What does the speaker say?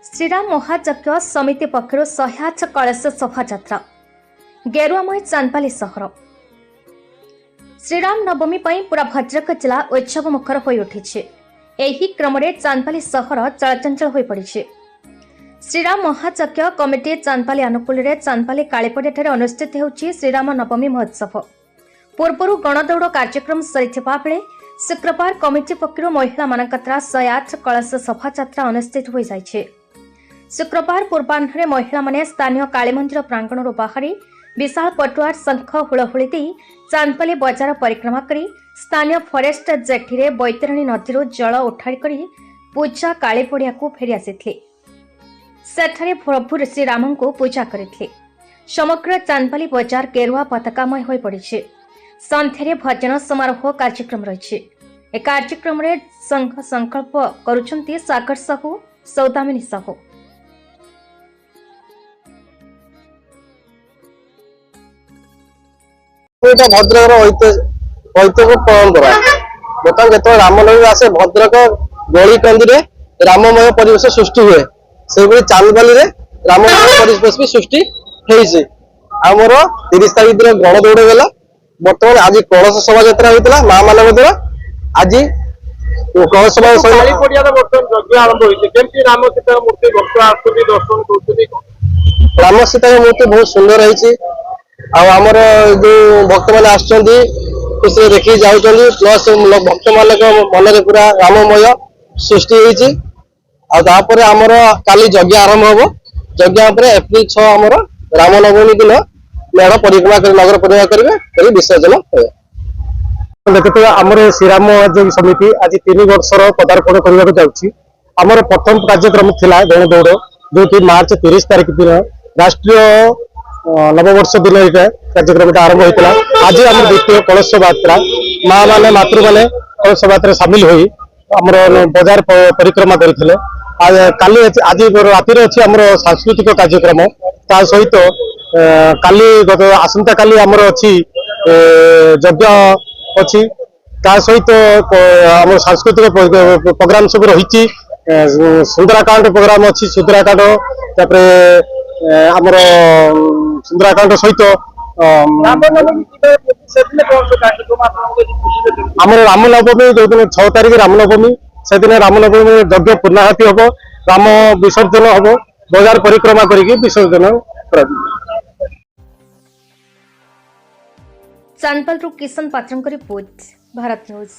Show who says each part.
Speaker 1: श्रीराम महायज्ञ समिति पक्षर 108 कलश शोभायात्रा गेरुआमय चांदपाली सहर श्रीराम नवमी पूरा भद्रक जिला उत्सव मुखर हो उठी। एही क्रम चांदपाली सहर चलचंचल हो पड़ी। श्रीराम महायज्ञ कमिटी चांदपाली अनुकूल चांदपाली कालीपड़िया अनुष्ठित होउछि श्रीराम नवमी महोत्सव। पूर्व गणदौड़ कार्यक्रम सरिथिबा बेले शुक्रवार कमिटी पक्षर महिला मानक द्वारा 108 कलश शोभायात्रा अनुष्ठित हो जाइछे। शुक्रवार पूर्वाह्न महिला माने स्थानीय काली मंदिर प्रांगण बाहरी विशाल पटुआर शंख हुलहुली दे चांदपाली बजार परिक्रमा करी स्थानीय फरेस्ट जेटी बैतरणी नदी जल उठाई करी पूजा काली पड़िया को फेरी आसिथिले। सेठारे प्रभु श्रीराम को पूजा करथिले। समग्र चांदपाली बजार गेरुआ पताकामय हो पड़ी। संध्यारे भजन समारोह कार्यक्रम रही। ए कार्यक्रम रे संघ संकल्प करुछंती सागर साहू सौदामिनी साहू।
Speaker 2: भद्रक ऐतिह्य परंपरा बर्तमान जो रामनवमी आसे भद्रक गली कंदी राममय परिवेश सृष्टि हुए से चांदपाली राममय परिवेश भी सृष्टि होमर 30 तारीख दिन गण दौड़ गला। बर्तमान आज कलश शोभा यात्रा होता माँ मान द्वारा आज कलश राम सीता मूर्ति बहुत सुंदर है। आमर जो भक्त मैंने आसुच्च खुशी देखी जाऊँच प्लस भक्त मान मन पूरा राममय सृष्टि होपर आमर काली यज्ञ आरंभ हम यज्ञ एप्रिल 6 आमर रामनवमी दिन मेढ़ परिक्रमा नगर परिक्रमा करेंगे विसर्जन देखते आमर श्रीराम समिति आज 3 वर्षर पदार्पण करने जामर प्रथम कार्यक्रम थिला गण दौड़ जो कि मार्च 30 तारीख दिन राष्ट्रीय नववर्ष दिन ये कार्यक्रम आरंभ होता। आज आम द्वितीय कलश शोभायात्रा माँ मैंने मातृ मैंने कलश शोभायात्रा सामिल हो बजार परिक्रमा करते। काली आज राति अच्छी आम सांस्कृतिक कार्यक्रम ता सहित काली आसंता काली आमर अच्छी यज्ञ अच्छी ता सहित आम सांस्कृतिक प्रोग्राम सब रही। सुंदराकांड प्रोग्राम अच्छी सुंदराकांड आमर सुंदराकांड सहित आम रामनवमी जो दिन 6 तारीख रामनवमी से दिन रामनवमी यज्ञ पूर्णाहुति हम राम विसर्जन हम बजार परिक्रमा करी विसर्जन कर।
Speaker 1: चांदपाल किशन पात्र रिपोर्ट भारत न्यूज।